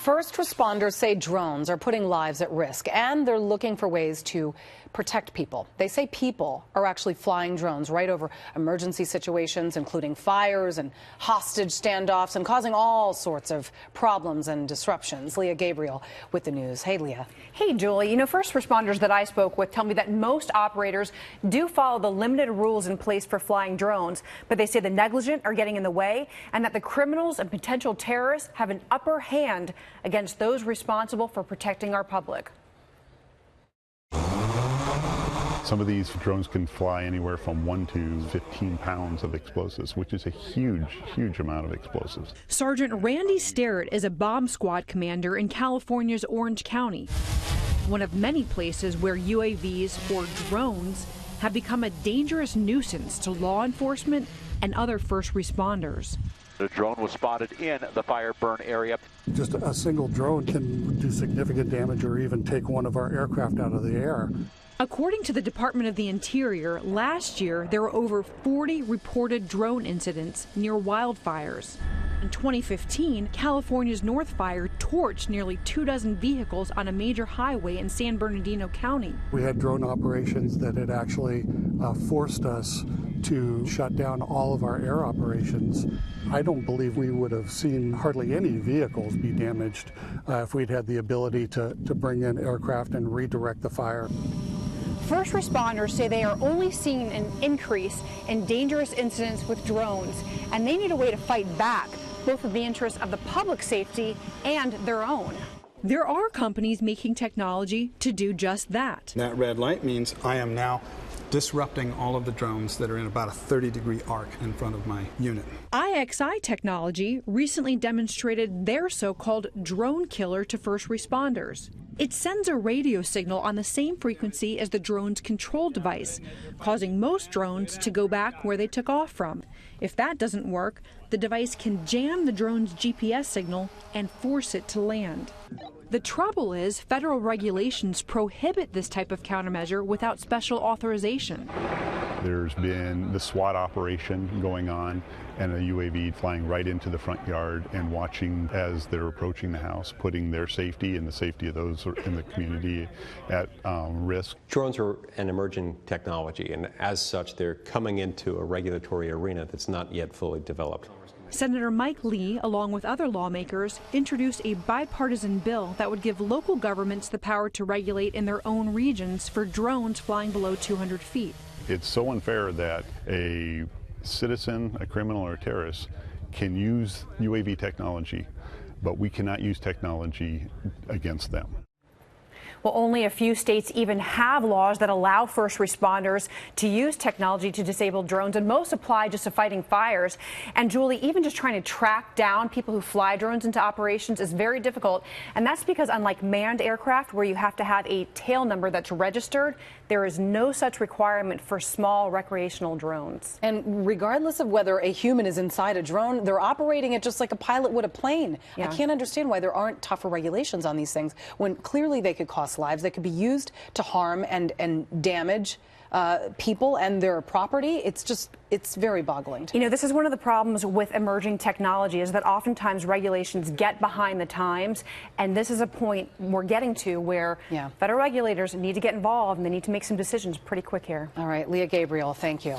First responders say drones are putting lives at risk, and they're looking for ways to protect people. They say people are actually flying drones right over emergency situations, including fires and hostage standoffs, and causing all sorts of problems and disruptions. Leah Gabriel with the news. Hey, Leah. Hey, Julie. You know, first responders that I spoke with tell me that most operators do follow the limited rules in place for flying drones, but they say the negligent are getting in the way and that the criminals and potential terrorists have an upper hand against those responsible for protecting our public. Some of these drones can fly anywhere from 1 to 15 pounds of explosives, which is a huge amount of explosives. Sergeant Randy Sterrett is a bomb squad commander in California's Orange County, one of many places where UAVs or drones have become a dangerous nuisance to law enforcement and other first responders. The drone was spotted in the fire burn area. Just a single drone can do significant damage or even take one of our aircraft out of the air. According to the Department of the Interior, last year there were over 40 reported drone incidents near wildfires. In 2015, California's North Fire torched nearly 24 vehicles on a major highway in San Bernardino County. We had drone operations that had actually forced us to shut down all of our air operations. I don't believe we would have seen hardly any vehicles be damaged if we'd had the ability to bring in aircraft and redirect the fire. First responders say they are only seeing an increase in dangerous incidents with drones, and they need a way to fight back, both in the interest of the public safety and their own. There are companies making technology to do just that. That red light means I am now disrupting all of the drones that are in about a 30-degree arc in front of my unit. IXI Technology recently demonstrated their so-called drone killer to first responders. It sends a radio signal on the same frequency as the drone's control device, causing most drones to go back where they took off from. If that doesn't work, the device can jam the drone's GPS signal and force it to land. The trouble is, federal regulations prohibit this type of countermeasure without special authorization. There's been the SWAT operation going on and a UAV flying right into the front yard and watching as they're approaching the house, putting their safety and the safety of those in the community at risk. Drones are an emerging technology, and as such, they're coming into a regulatory arena that's not yet fully developed. Senator Mike Lee, along with other lawmakers, introduced a bipartisan bill that would give local governments the power to regulate in their own regions for drones flying below 200 feet. It's so unfair that a citizen, a criminal, or a terrorist can use UAV technology, but we cannot use technology against them. Well, only a few states even have laws that allow first responders to use technology to disable drones, and most apply just to fighting fires. And Julie, even just trying to track down people who fly drones into operations is very difficult. And that's because unlike manned aircraft, where you have to have a tail number that's registered, there is no such requirement for small recreational drones. And regardless of whether a human is inside a drone, they're operating it just like a pilot would a plane. Yeah. I can't understand why there aren't tougher regulations on these things when clearly they could cost lives. They could be used to harm and damage people and their property. It's very boggling. You know, this is one of the problems with emerging technology, is that oftentimes regulations get behind the times, and this is a point we're getting to where federal regulators need to get involved and they need to make some decisions pretty quick here. All right, Leah Gabriel, thank you.